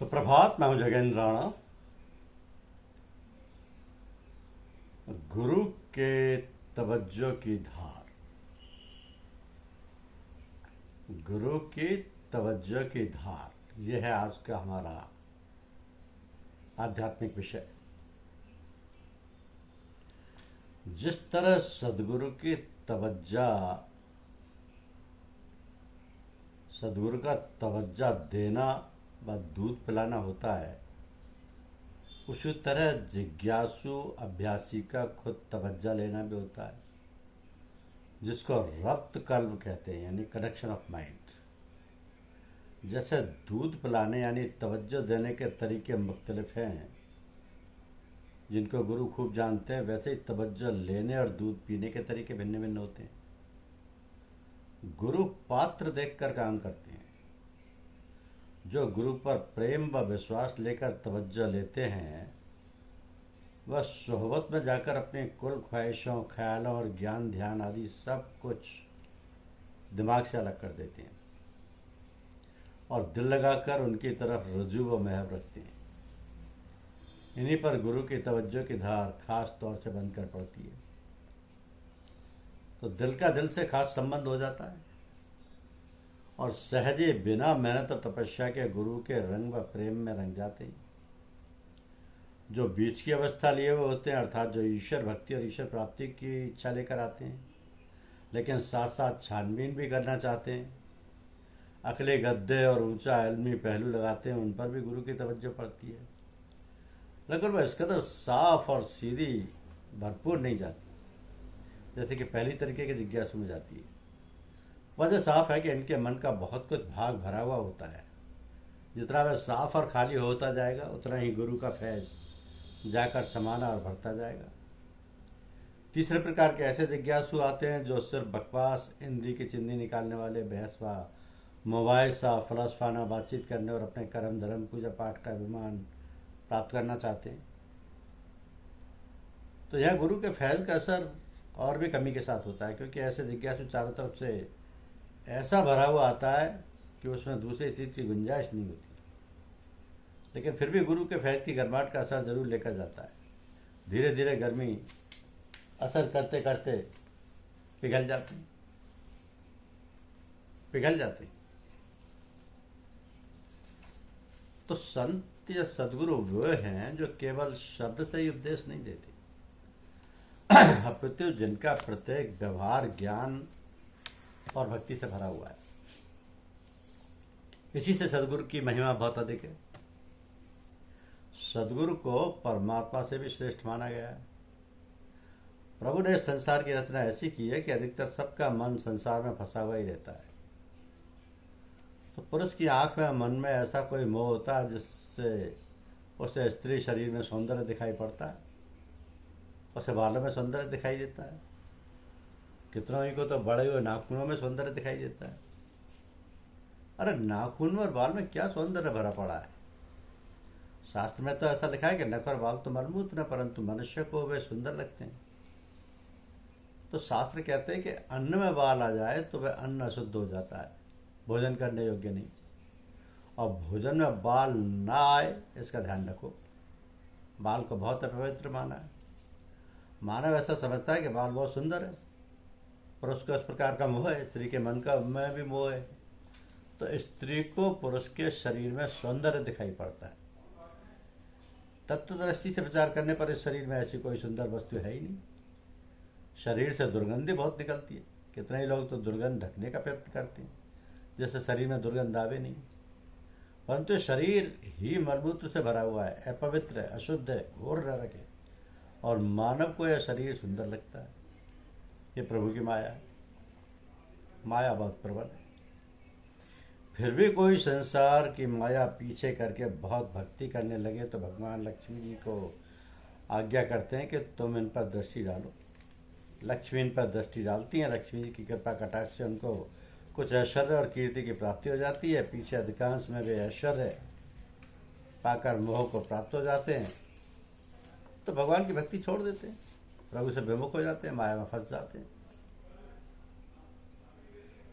सुप्रभात। मैं हूं जगेंद्र राणा। गुरु के तवज्जो की धार, गुरु की तवज्जो की धार, यह है आज का हमारा आध्यात्मिक विषय। जिस तरह सदगुरु की तवज्जा, सदगुरु का तवज्जा देना व दूध पिलाना होता है, उसी तरह जिज्ञासु अभ्यासी का खुद तवज्जा लेना भी होता है, जिसको रब्त कल्ब कहते हैं, यानी कनेक्शन ऑफ माइंड। जैसे दूध पिलाने यानी तवज्जो देने के तरीके मुख्तलिफ हैं, जिनको गुरु खूब जानते हैं, वैसे ही तवज्जो लेने और दूध पीने के तरीके भिन्न भिन्न होते हैं। गुरु पात्र देखकर काम करते हैं। जो गुरु पर प्रेम व विश्वास लेकर तवज्जो लेते हैं, वह सोहबत में जाकर अपनी कुल ख्वाहिशों, ख्यालों और ज्ञान ध्यान आदि सब कुछ दिमाग से अलग कर देते हैं और दिल लगाकर उनकी तरफ रुजू व महब रखते हैं। इन्हीं पर गुरु की तवज्जो की धार खास तौर से बंद कर पड़ती है, तो दिल का दिल से खास संबंध हो जाता है और सहजे बिना मेहनत और तपस्या के गुरु के रंग व प्रेम में रंग जाते हैं। जो बीच की अवस्था लिए हुए होते हैं, अर्थात जो ईश्वर भक्ति और ईश्वर प्राप्ति की इच्छा लेकर आते हैं, लेकिन साथ साथ छानबीन भी करना चाहते हैं, अकले गद्दे और ऊंचा इल्मी पहलू लगाते हैं, उन पर भी गुरु की तवज्जो पड़ती है, लेकिन वह इस कदर साफ और सीधी भरपूर नहीं जाती जैसे कि पहली तरीके के जिज्ञासु में जाती है। वजह साफ है कि इनके मन का बहुत कुछ भाग भरा हुआ होता है। जितना वह साफ और खाली होता जाएगा, उतना ही गुरु का फैज जाकर समाना और भरता जाएगा। तीसरे प्रकार के ऐसे जिज्ञासु आते हैं जो सिर्फ बकवास, हिंदी की चिंदी निकालने वाले, बहसवा, मोबाइल सा, फलसफाना बातचीत करने और अपने कर्म धर्म पूजा पाठ का अभिमान प्राप्त करना चाहते हैं। तो यह गुरु के फैज का असर और भी कमी के साथ होता है, क्योंकि ऐसे जिज्ञासु चारों तरफ से ऐसा भरा हुआ आता है कि उसमें दूसरी चीज़ की गुंजाइश नहीं होती, लेकिन फिर भी गुरु के फैज की गर्माहट का असर जरूर लेकर जाता है। धीरे धीरे गर्मी असर करते करते पिघल जाती, पिघल जाती। तो संत या सदगुरु वे हैं जो केवल शब्द से ही उपदेश नहीं देते, अपितु जिनका प्रत्येक व्यवहार ज्ञान और भक्ति से भरा हुआ है। इसी से सदगुरु की महिमा बहुत अधिक है। सदगुरु को परमात्मा से भी श्रेष्ठ माना गया है। प्रभु ने संसार की रचना ऐसी की है कि अधिकतर सबका मन संसार में फंसा हुआ ही रहता है। तो पुरुष की आंख में, मन में ऐसा कोई मोह होता है जिससे उसे स्त्री शरीर में सौंदर्य दिखाई पड़ता है, उसे बालों में सौंदर्य दिखाई देता है, कितनों ही को तो बड़े हुए नाखूनों में सौंदर्य दिखाई देता है। अरे नाखून और बाल में क्या सौंदर्य भरा पड़ा है? शास्त्र में तो ऐसा लिखा है कि नख और बाल तो मलमूत्र हैं, परंतु मनुष्य को वे सुंदर लगते हैं। तो शास्त्र कहते हैं कि अन्न में बाल आ जाए तो वह अन्न अशुद्ध हो जाता है, भोजन करने योग्य नहीं। और भोजन में बाल ना आए इसका ध्यान रखो। बाल को बहुत अपवित्र माना है। मानव ऐसा समझता है कि बाल बहुत सुंदर है, पुरुष को इस प्रकार का मोह है, स्त्री के मन का में भी मोह है। तो स्त्री को पुरुष के शरीर में सौंदर्य दिखाई पड़ता है। तत्व दृष्टि से विचार करने पर इस शरीर में ऐसी कोई सुंदर वस्तु है ही नहीं। शरीर से दुर्गंध बहुत निकलती है। कितने ही लोग तो दुर्गंध ढकने का प्रयत्न करते हैं, जैसे शरीर में दुर्गंध आवे नहीं, परंतु शरीर ही मलमूत्र से भरा हुआ है, अपवित्र है, अशुद्ध है, घोर नरक है, और मानव को यह शरीर सुंदर लगता है। ये प्रभु की माया है। माया बहुत प्रबल है। फिर भी कोई संसार की माया पीछे करके बहुत भक्ति करने लगे तो भगवान लक्ष्मी जी को आज्ञा करते हैं कि तुम इन पर दृष्टि डालो। लक्ष्मी इन पर दृष्टि डालती हैं। लक्ष्मी जी की कृपा कटाक्ष से उनको कुछ ऐश्वर्य और कीर्ति की प्राप्ति हो जाती है। पीछे अधिकांश में वे ऐश्वर्य पाकर मोह को प्राप्त हो जाते हैं, तो भगवान की भक्ति छोड़ देते हैं, प्रभु से विमुख हो जाते हैं, माया में फंस जाते हैं।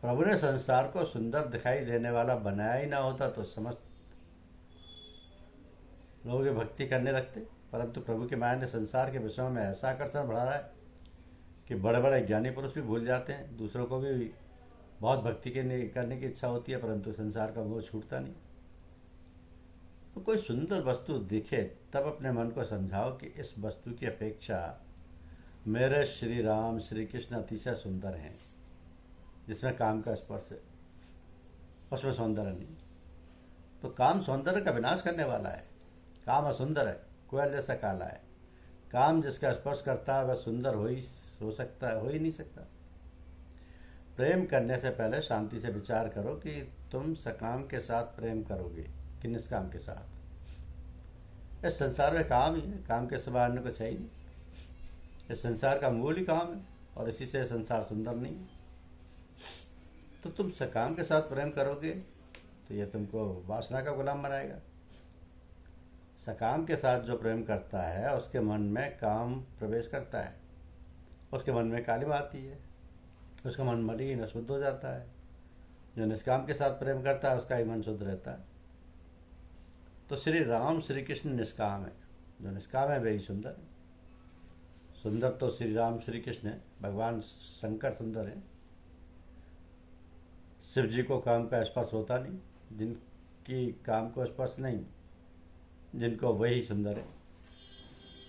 प्रभु ने संसार को सुंदर दिखाई देने वाला बनाया ही ना होता तो समस्त लोग ये भक्ति करने लगते, परंतु प्रभु की माया ने संसार के विषयों में ऐसा आकर्षण बढ़ा रहा है कि बड़े बड़े ज्ञानी पुरुष भी भूल जाते हैं। दूसरों को भी बहुत भक्ति करने की इच्छा होती है, परंतु संसार का मोह छूटता नहीं। तो कोई सुंदर वस्तु दिखे तब अपने मन को समझाओ कि इस वस्तु की अपेक्षा मेरे श्री राम श्री कृष्ण अतिशय सुंदर हैं, जिसमें काम का स्पर्श है, उसमें सौंदर्य नहीं। तो काम सौंदर्य का विनाश करने वाला है। काम असुंदर है, कोयल जैसा काला है। काम जिसका स्पर्श करता है वह सुंदर हो ही नहीं सकता। प्रेम करने से पहले शांति से विचार करो कि तुम सकाम के साथ प्रेम करोगे कि निष्काम के साथ। इस संसार में काम ही है, काम के सिवा अन्य कुछ है ही नहीं। इस संसार का मूल ही काम है और इसी से संसार सुंदर नहीं है। तो तुम सकाम के साथ प्रेम करोगे तो यह तुमको वासना का गुलाम बनाएगा। सकाम के साथ जो प्रेम करता है उसके मन में काम प्रवेश करता है, उसके मन में कालिमा आती है, उसका मन मलिन शुद्ध हो जाता है। जो निष्काम के साथ प्रेम करता है उसका ही मन शुद्ध रहता है। तो श्री राम श्री कृष्ण निष्काम है, जो निष्काम है वही सुंदर है। सुंदर तो श्री राम श्री कृष्ण है, भगवान शंकर सुंदर है। शिव जी को काम का स्पर्श होता नहीं, जिनकी काम को स्पर्श नहीं, जिनको वही सुंदर है।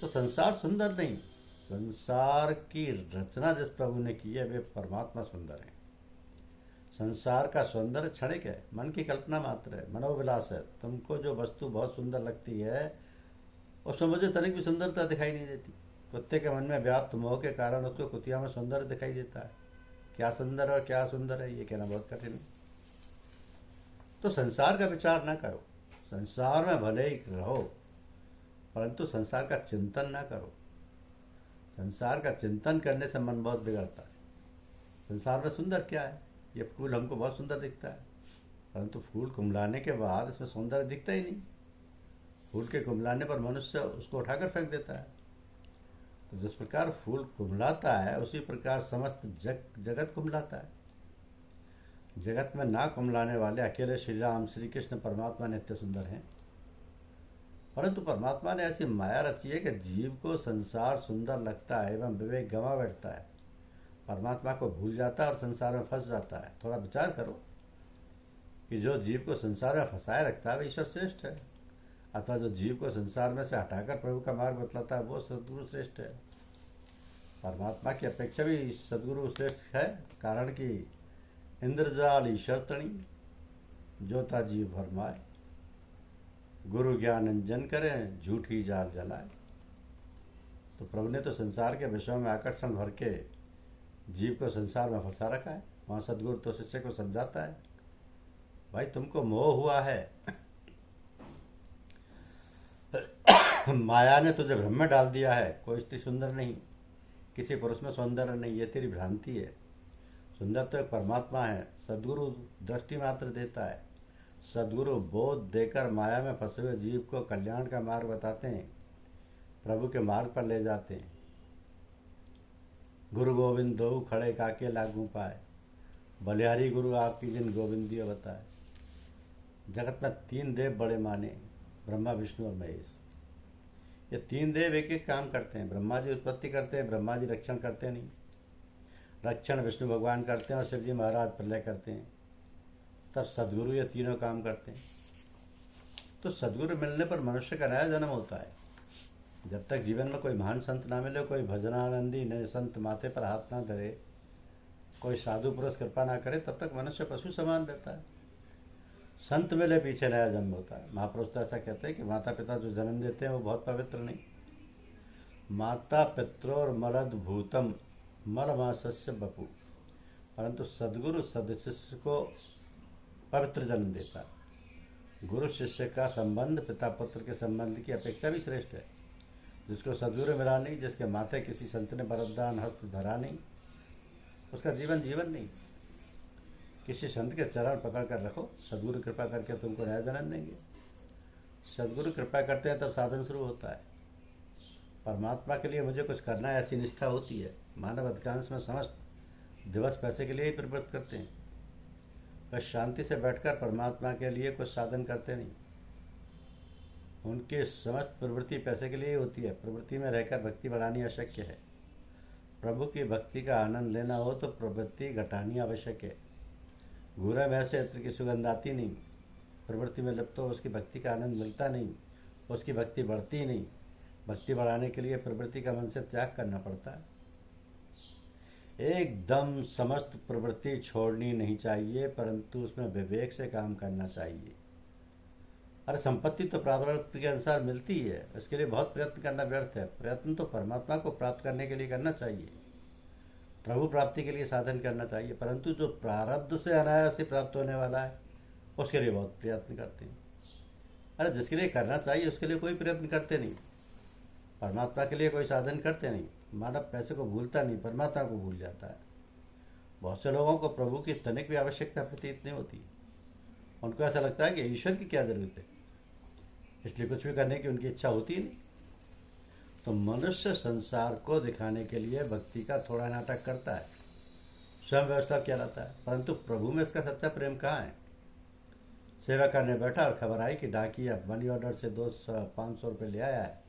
तो संसार सुंदर नहीं, संसार की रचना जिस प्रभु ने की है वे परमात्मा सुंदर है। संसार का सौंदर्य क्षणिक है, मन की कल्पना मात्र है, मनोविलास है। तुमको जो वस्तु बहुत सुंदर लगती है उसमें मुझे तनिक भी सुंदरता दिखाई नहीं देती। कुत्ते के मन में व्याप्त मोह के कारण उसको कुतिया में सौंदर्य दिखाई देता है। क्या सुंदर और क्या सुंदर है ये कहना बहुत कठिन है। तो संसार का विचार ना करो, संसार में भले ही रहो परंतु संसार का चिंतन ना करो। संसार का चिंतन करने से मन बहुत बिगड़ता है। संसार में सुंदर क्या है? ये फूल हमको बहुत सुंदर दिखता है, परंतु फूल कुम्हलाने के बाद इसमें सौंदर्य दिखता ही नहीं। फूल के कुम्हलाने पर मनुष्य उसको उठाकर फेंक देता है। तो जिस प्रकार फूल कुम्हलाता है उसी प्रकार समस्त जगत कुम्हलाता है। जगत में ना कुम्हलाने वाले अकेले श्री राम श्री कृष्ण परमात्मा नित्य सुंदर हैं। परंतु परमात्मा ने ऐसी माया रची है कि जीव को संसार सुंदर लगता है एवं विवेक गंवा बैठता है, परमात्मा को भूल जाता है और संसार में फंस जाता है। थोड़ा विचार करो कि जो जीव को संसार में फंसाए रखता है वह ईश्वर श्रेष्ठ है, अथवा जो जीव को संसार में से हटाकर प्रभु का मार्ग बतलाता है वो सदगुरु श्रेष्ठ है। परमात्मा की अपेक्षा भी सदगुरु श्रेष्ठ है, कारण कि इंद्रजाल ईश्वर तणी जोता जीव भरमाए, गुरु ज्ञान अंजन करें झूठी जाल जलाए। तो प्रभु ने तो संसार के विषयों में आकर्षण भर के जीव को संसार में फंसा रखा है। वहाँ सदगुरु तो शिष्य को समझाता है, भाई तुमको मोह हुआ है, माया ने तुझे भ्रम में डाल दिया है। कोई स्त्री सुंदर नहीं, किसी पुरुष में सौंदर्य नहीं, ये तेरी भ्रांति है। सुंदर तो एक परमात्मा है। सदगुरु दृष्टि मात्र देता है। सदगुरु बोध देकर माया में फंसे हुए जीव को कल्याण का मार्ग बताते हैं, प्रभु के मार्ग पर ले जाते हैं। गुरु गोविंद दो खड़े काके लागू पाए, बलिहारी गुरु आपकी जिन गोविंदियो बताए। जगत में तीन देव बड़े माने, ब्रह्मा विष्णु और महेश। ये तीन देव एक एक काम करते हैं। ब्रह्मा जी उत्पत्ति करते हैं, ब्रह्मा जी रक्षण करते नहीं, रक्षण विष्णु भगवान करते हैं और शिव जी महाराज प्रलय करते हैं। तब सदगुरु ये तीनों काम करते हैं। तो सदगुरु मिलने पर मनुष्य का नया जन्म होता है। जब तक जीवन में कोई महान संत ना मिले, कोई भजनानंदी नए संत माथे पर हाथ ना धरे, कोई साधु पुरुष कृपा ना करे, तब तक मनुष्य पशु समान रहता है। संत मिले पीछे नया जन्म होता है। महापुरुष तो ऐसा कहते हैं कि माता पिता जो जन्म देते हैं वो बहुत पवित्र नहीं। माता पित्रोर मलद भूतम मलमासस्य बपू, परंतु सदगुरु सदशिष्य को पवित्र जन्म देता है। गुरु शिष्य का संबंध पिता पुत्र के संबंध की अपेक्षा भी श्रेष्ठ है। जिसको सदगुरु मिला नहीं, जिसके माथे किसी संत ने वरदान हस्त धरा नहीं, उसका जीवन जीवन नहीं। किसी संत के चरण पकड़ कर रखो, सदगुरु कृपा करके तुमको नया जन्म देंगे। सदगुरु कृपा करते हैं तब साधन शुरू होता है। परमात्मा के लिए मुझे कुछ करना है ऐसी निष्ठा होती है। मानव अधिकांश में समस्त दिवस पैसे के लिए ही प्रवृत्त करते हैं, बस शांति से बैठकर परमात्मा के लिए कुछ साधन करते नहीं। उनकी समस्त प्रवृत्ति पैसे के लिए ही होती है। प्रवृत्ति में रहकर भक्ति बढ़ानी अशक्य है। प्रभु की भक्ति का आनंद लेना हो तो प्रवृत्ति घटानी आवश्यक है। घूरे में से इत्र की सुगंध आती नहीं। प्रवृत्ति में लिप्त हो उसकी भक्ति का आनंद मिलता नहीं, उसकी भक्ति बढ़ती नहीं। भक्ति बढ़ाने के लिए प्रवृत्ति का मन से त्याग करना पड़ता है। एकदम समस्त प्रवृत्ति छोड़नी नहीं चाहिए, परंतु उसमें विवेक से काम करना चाहिए। अरे संपत्ति तो प्रारब्ध के अनुसार मिलती है, इसके लिए बहुत प्रयत्न करना व्यर्थ है। प्रयत्न तो परमात्मा को प्राप्त करने के लिए करना चाहिए, प्रभु प्राप्ति के लिए साधन करना चाहिए। परंतु जो प्रारब्ध से अनायास ही प्राप्त होने वाला है उसके लिए बहुत प्रयत्न करते हैं। अरे जिसके लिए करना चाहिए उसके लिए कोई प्रयत्न करते नहीं। परमात्मा के लिए कोई साधन करते नहीं। मानव पैसे को भूलता नहीं, परमात्मा को भूल जाता है। बहुत से लोगों को प्रभु की तनिक भी आवश्यकता प्रतीत नहीं होती। उनको ऐसा लगता है कि ईश्वर की क्या जरूरत है, इसलिए कुछ भी करने की उनकी इच्छा होती नहीं। तो मनुष्य संसार को दिखाने के लिए भक्ति का थोड़ा नाटक करता है, स्वयं व्यवस्था किया रहता है, परंतु प्रभु में इसका सच्चा प्रेम कहाँ है। सेवा करने बैठा और खबर आई कि डाकिया मनी ऑर्डर से 200-500 रुपये ले आया है,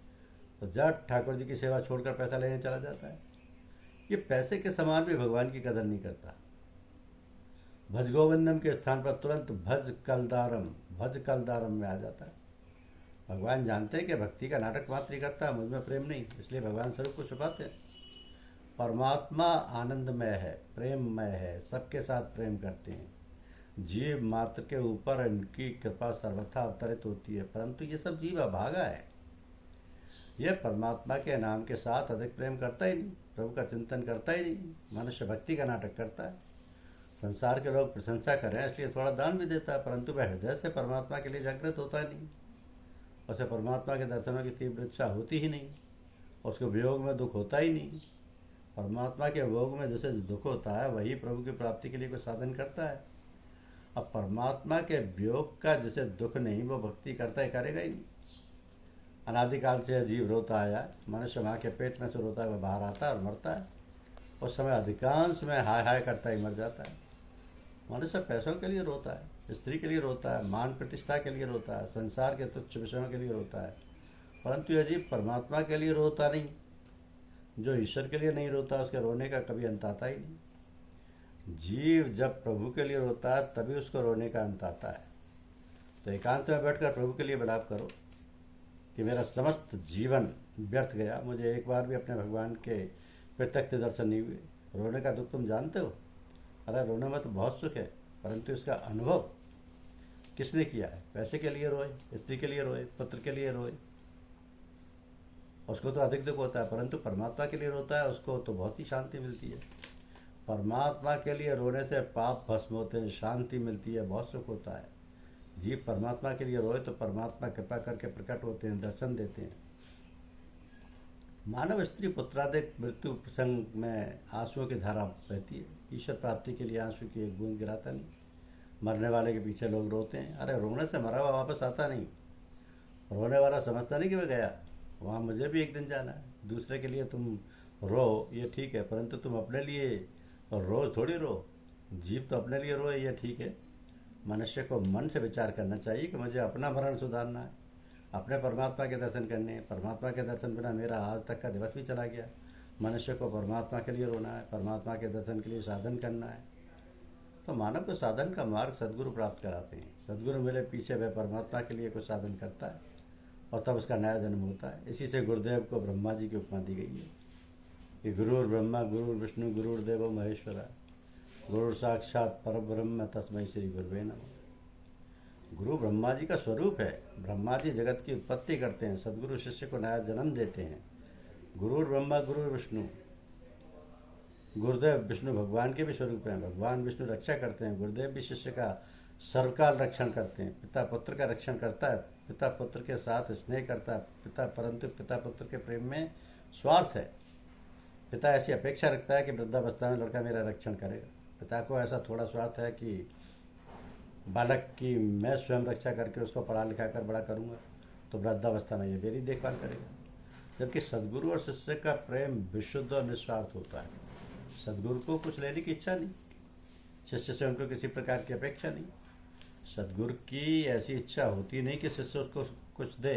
तो जट ठाकुर जी की सेवा छोड़कर पैसा लेने चला जाता है। ये पैसे के समान भी भगवान की कदर नहीं करता। भज गोविंदम के स्थान पर तुरंत भज कलदारम में आ जाता है। भगवान जानते हैं कि भक्ति का नाटक मात्र ही करता है, मुझमें प्रेम नहीं, इसलिए भगवान स्वरूप को छुपाते हैं। परमात्मा आनंदमय है, प्रेममय है, सबके साथ प्रेम करते हैं। जीव मात्र के ऊपर इनकी कृपा सर्वथा अवतरित होती है, परंतु ये सब जीव अभागा है। यह परमात्मा के नाम के साथ अधिक प्रेम करता ही नहीं, प्रभु का चिंतन करता ही नहीं। मनुष्य भक्ति का नाटक करता है। संसार के लोग प्रशंसा करें इसलिए थोड़ा दान भी देता है, परंतु वह हृदय से परमात्मा के लिए जागृत होता ही नहीं। उसे परमात्मा के दर्शनों की तीव्र इच्छा होती ही नहीं, उसके वियोग में दुख होता ही नहीं। परमात्मा के वियोग में जैसे दुख होता है वही प्रभु की प्राप्ति के लिए कोई साधन करता है। अब परमात्मा के वियोग का जिसे दुख नहीं वो भक्ति करता है, करेगा ही नहीं। अनादिकाल से जीव रोता आया, मनुष्य माँ के पेट में से रोता हुआ बाहर आता है और मरता है। उस समय अधिकांश में हाय हाय करता ही मर जाता है। मनुष्य पैसों के लिए रोता है, स्त्री के लिए रोता है, मान प्रतिष्ठा के लिए रोता है, संसार के तुच्छ विषयों के लिए रोता है, परंतु यह जीव परमात्मा के लिए रोता नहीं। जो ईश्वर के लिए नहीं रोता उसके रोने का कभी अंत आता ही नहीं। जीव जब प्रभु के लिए रोता है तभी उसको रोने का अंत आता है। तो एकांत में बैठकर प्रभु के लिए विलाप करो कि मेरा समस्त जीवन व्यर्थ गया, मुझे एक बार भी अपने भगवान के प्रत्यक्ष दर्शन नहीं हुए। रोने का दुख तुम जानते हो। अरे रोने में तो बहुत सुख है, परंतु इसका अनुभव किसने किया है। पैसे के लिए रोए, स्त्री के लिए रोए, पुत्र के लिए रोए, उसको तो अधिक दुख होता है, परंतु परमात्मा के लिए रोता है उसको तो बहुत ही शांति मिलती है। परमात्मा के लिए रोने से पाप भस्म होते हैं, शांति मिलती है, बहुत सुख होता है। जीव परमात्मा के लिए रोए तो परमात्मा कृपा करके प्रकट होते हैं, दर्शन देते हैं। मानव स्त्री पुत्रादिक मृत्यु प्रसंग में आंसुओं की धारा बहती है। ईश्वर प्राप्ति के लिए आंसू की एक बूंद गिराता नहीं। मरने वाले के पीछे लोग रोते हैं। अरे रोने से मरा हुआ वापस आता नहीं। रोने वाला समझता नहीं कि मैं गया, वहाँ मुझे भी एक दिन जाना है। दूसरे के लिए तुम रो ये ठीक है, परंतु तुम अपने लिए रो थोड़ी रो। जीव तो अपने लिए रोए ये ठीक है। मनुष्य को मन से विचार करना चाहिए कि मुझे अपना मरण सुधारना है, अपने परमात्मा के दर्शन करने हैं। परमात्मा के दर्शन बिना मेरा आज तक का दिवस भी चला गया। मनुष्य को परमात्मा के लिए रोना है, परमात्मा के दर्शन के लिए साधन करना है। तो मानव को साधन का मार्ग सदगुरु प्राप्त कराते हैं। सदगुरु मिले पीछे वह परमात्मा के लिए कुछ साधन करता है और तब उसका नया जन्म होता है। इसी से गुरुदेव को ब्रह्मा जी की उपमा दी गई है कि गुरुर ब्रह्मा गुरुर विष्णु गुरुर्देवो महेश्वरा गुरु साक्षात परब्रह्म तस्मै श्री गुरुवे नमः। गुरु ब्रह्मा जी का स्वरूप है। ब्रह्मा जी जगत की उत्पत्ति करते हैं, सदगुरु शिष्य को नया जन्म देते हैं। गुरुर ब्रह्मा गुरुर विष्णु, गुरुदेव विष्णु भगवान के भी स्वरूप हैं। भगवान विष्णु रक्षा करते हैं, गुरुदेव भी शिष्य का सर्वकाल रक्षण करते हैं। पिता पुत्र का रक्षण करता है, पिता पुत्र के साथ स्नेह करता है पिता, परंतु पिता पुत्र के प्रेम में स्वार्थ है। पिता ऐसी अपेक्षा रखता है कि वृद्धावस्था में लड़का मेरा रक्षण करेगा। पिता को ऐसा थोड़ा स्वार्थ है कि बालक की मैं स्वयं रक्षा करके उसको पढ़ा लिखा कर बड़ा करूँगा, तो वृद्धावस्था में ये मेरी देखभाल करेगा। जबकि सदगुरु और शिष्य का प्रेम विशुद्ध और निस्वार्थ होता है। सदगुरु को कुछ लेने की इच्छा नहीं, शिष्य से उनको किसी प्रकार की अपेक्षा नहीं। सदगुरु की ऐसी इच्छा होती नहीं कि शिष्य उसको कुछ दे,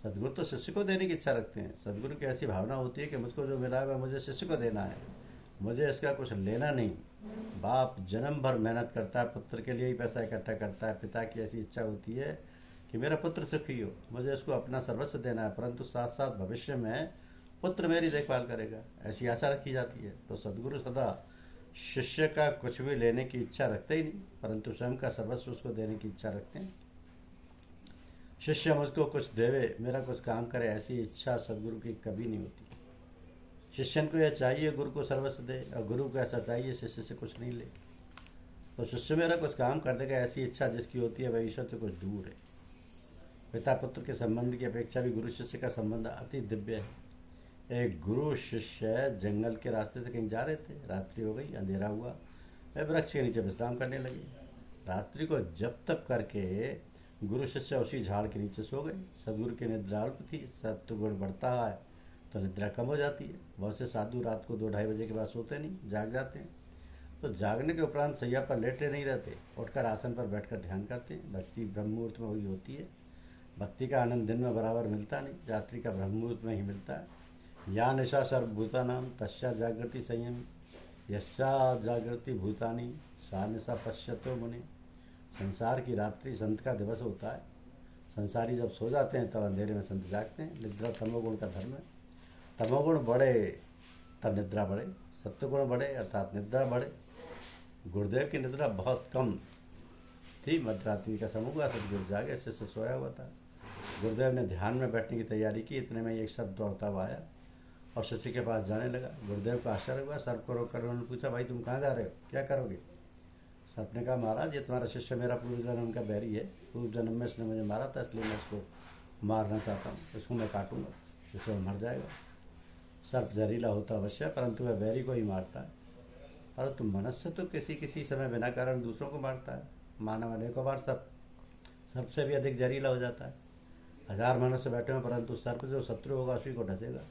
सदगुरु तो शिष्य को देने की इच्छा रखते हैं। सदगुरु की ऐसी भावना होती है कि मुझको जो मिला है वह मुझे शिष्य को देना है, मुझे इसका कुछ लेना नहीं। बाप जन्म भर मेहनत करता है, पुत्र के लिए ही पैसा इकट्ठा करता है। पिता की ऐसी इच्छा होती है कि मेरा पुत्र सुखी हो, मुझे इसको अपना सर्वस्व देना है, परंतु साथ साथ भविष्य में पुत्र मेरी देखभाल करेगा, ऐसी आशा रखी जाती है। तो सदगुरु सदा शिष्य का कुछ भी लेने की इच्छा रखते ही नहीं, परंतु स्वयं का सर्वस्व उसको देने की इच्छा रखते हैं। शिष्य मुझको कुछ देवे, मेरा कुछ काम करे, ऐसी इच्छा सदगुरु की कभी नहीं होती। शिष्यन को यह चाहिए गुरु को सर्वस्व दे, और गुरु को ऐसा चाहिए शिष्य से कुछ नहीं ले। तो शिष्य मेरा कुछ काम कर देगा, ऐसी इच्छा जिसकी होती है वह ईश्वर से कुछ दूर है। पिता पुत्र के संबंध की अपेक्षा भी गुरु शिष्य का संबंध अति दिव्य है। एक गुरु शिष्य जंगल के रास्ते से कहीं जा रहे थे, रात्रि हो गई, अंधेरा हुआ, वे वृक्ष के नीचे विश्राम करने लगे। रात्रि को जप तप करके गुरु शिष्य उसी झाड़ के नीचे सो गए। सदगुरु की निद्रा अल्प थी, सत्वगुण बढ़ता है तो निद्रा कम हो जाती है। बहुत से साधु रात को 2-2:30 बजे के बाद सोते नहीं, जाग जाते हैं। तो जागने के उपरांत सैया पर लेटे नहीं रहते, उठकर आसन पर बैठकर ध्यान करते हैं। भक्ति ब्रह्म मुहूर्त में हुई होती है। भक्ति का आनंद दिन में बराबर मिलता नहीं, रात्रि का ब्रह्म मुहूर्त में ही मिलता है। या निशा सर्वभूतानाम तस्या जागृति संयम, यस्या जागृति भूतानी सा निशा पश्यतो मुनि। संसार की रात्रि संत का दिवस होता है। संसारी जब सो जाते हैं तब अंधेरे में संत जागते हैं। निद्रा तमोगुण का धर्म है। तमोगुण बढ़े तब निद्रा बढ़े, सत्वगुण बढ़े अर्थात निद्रा बढ़े। गुरुदेव की निद्रा बहुत कम थी, मध्यरात्रि का समय हुआ, सदगुरु जागे, शिष्य सोया हुआ था। गुरुदेव ने ध्यान में बैठने की तैयारी की, इतने में एक सर्प दौड़ता हुआ आया और शिष्य के पास जाने लगा। गुरुदेव को आश्चर्य हुआ। सर्प को रोककर उन्होंने पूछा, भाई तुम कहाँ जा रहे हो, क्या करोगे? सर्प ने कहा, महाराज ये तुम्हारा शिष्य मेरा पूर्व जन्म का बैरी है, पूर्व जन्म में इसने मुझे मारा था, इसलिए मैं इसको मारना चाहता हूँ, इसको मैं काटूंगा, इसको मर जाएगा। सर्प जहरीला होता अवश्य, परंतु वह बैरी को ही मारता है। परंतु मनुष्य तो किसी किसी समय बिना कारण दूसरों को मारता है। मानव अनेकों बार सर्प से भी अधिक जहरीला हो जाता है। 1000 मनुष्य बैठे हों, परंतु सर्प जो शत्रु होगा उसी को डसेगा।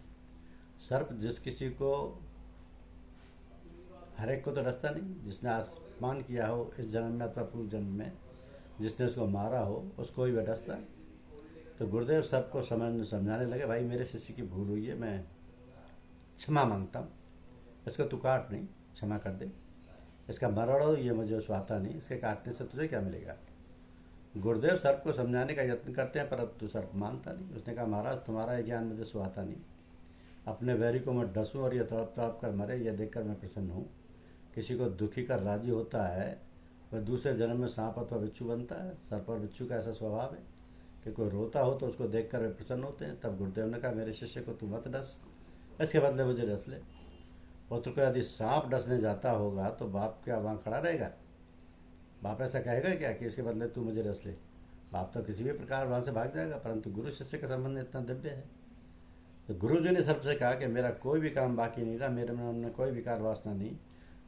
सर्प जिस किसी को, हर एक को तो डसता नहीं। जिसने अपमान किया हो इस जन्म में अथवा पूर्व जन्म में, जिसने उसको मारा हो उसको ही वह डसता है। तो गुरुदेव सबको समझाने लगे, भाई मेरे शिष्य की भूल हुई है, मैं क्षमा मांगता हूँ, इसको तू काट नहीं, क्षमा कर दे। इसका मरण हो ये मुझे सुहाता नहीं, इसके काटने से तुझे क्या मिलेगा। गुरुदेव सर्प को समझाने का यत्न करते हैं, परंतु सर्प मानता नहीं। उसने कहा, महाराज तुम्हारा ये ज्ञान मुझे सुहाता नहीं। अपने वैरी को मैं डसूँ और ये तड़प तड़प कर मरे, यह देखकर मैं प्रसन्न हूँ। किसी को दुखी कर राजी होता है वह दूसरे जन्म में सांप अथवा बिच्छू बनता है। सर्प और बिच्छू का ऐसा स्वभाव है कि कोई रोता हो तो उसको देखकर वे प्रसन्न होते हैं। तब गुरुदेव ने कहा, मेरे शिष्य को तू मत डस, इसके बदले मुझे डस ले। पुत्र को यदि सांप डसने जाता होगा तो बाप क्या वहाँ खड़ा रहेगा? बाप ऐसा कहेगा क्या कि इसके बदले तू मुझे डस ले? बाप तो किसी भी प्रकार वहाँ से भाग जाएगा। परंतु गुरु शिष्य का संबंध इतना दिव्य है। तो गुरु जी ने सबसे कहा कि मेरा कोई भी काम बाकी नहीं रहा, मेरे मन में कोई विकार वासना नहीं,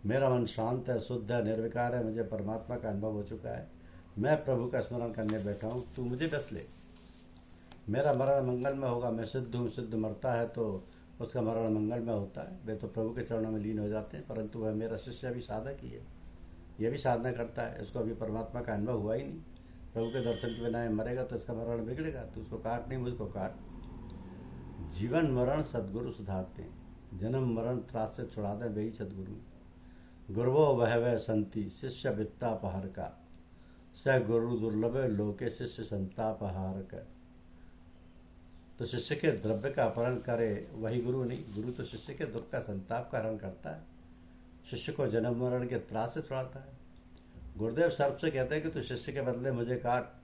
मेरा मन शांत है, शुद्ध है, निर्विकार है, मुझे परमात्मा का अनुभव हो चुका है, मैं प्रभु का स्मरण करने बैठा हूँ, तू मुझे डस ले। मेरा मरण मंगल में होगा, मैं सिद्ध हूँ, सिद्ध मरता है तो उसका मरण मंगल में होता है। वे तो प्रभु के चरणों में लीन हो जाते हैं, परंतु वह मेरा शिष्य भी साधक ही है, यह भी साधना करता है, इसको अभी परमात्मा का अनुभव हुआ ही नहीं। प्रभु के दर्शन के बिना मरेगा तो इसका मरण बिगड़ेगा। तो उसको काट नहीं, मुझको काट। जीवन मरण सदगुरु सुधारते हैं, जन्म मरण त्रास से छुड़ा दें वही सदगुरु। गुरुवो वह संति शिष्य वित्तापहार का, स गुरु दुर्लभ लोके शिष्य संतापहार का। तो शिष्य के द्रव्य का अपहरण करे वही गुरु नहीं, गुरु तो शिष्य के दुख का संताप का हरण करता है, शिष्य को जन्म मरण के त्रास से छुड़ाता है। गुरुदेव सर्प से कहते हैं कि तू शिष्य के बदले मुझे काट।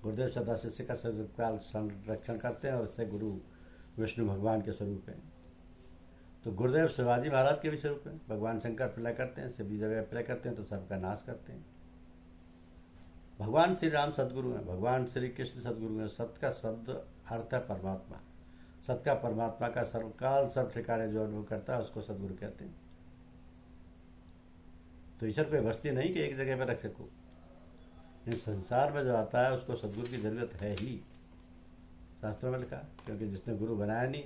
गुरुदेव सदा शिष्य का सर्वकाल संरक्षण करते हैं और इससे गुरु विष्णु भगवान के स्वरूप हैं। तो गुरुदेव शिवाजी महाराज के भी स्वरूप हैं। भगवान शंकर प्रलय करते हैं, शिव जी जब प्रलय करते हैं तो सबका नाश करते हैं। भगवान श्री राम सदगुरु हैं, भगवान श्री कृष्ण सदगुरु हैं। सत्य का शब्द अर्थ है परमात्मा। सत्य का परमात्मा का सर्वकाल सर्व ठिकाने जो अनुभव करता है उसको सदगुरु कहते हैं। तो ईश्वर कोई वस्तु नहीं कि एक जगह पर रख सको। इस संसार में जो आता है उसको सदगुरु की जरूरत है ही, शास्त्रों में लिखा, क्योंकि जिसने गुरु बनाया नहीं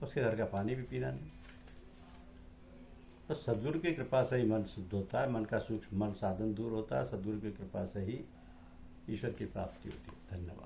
उसके घर का पानी भी पीना नहीं। तो सदगुरु की कृपा से ही मन शुद्ध होता है, मन का सूक्ष्म मन साधन दूर होता है। सदगुरु की कृपा से ही ईश्वर की प्राप्ति होती है। धन्यवाद।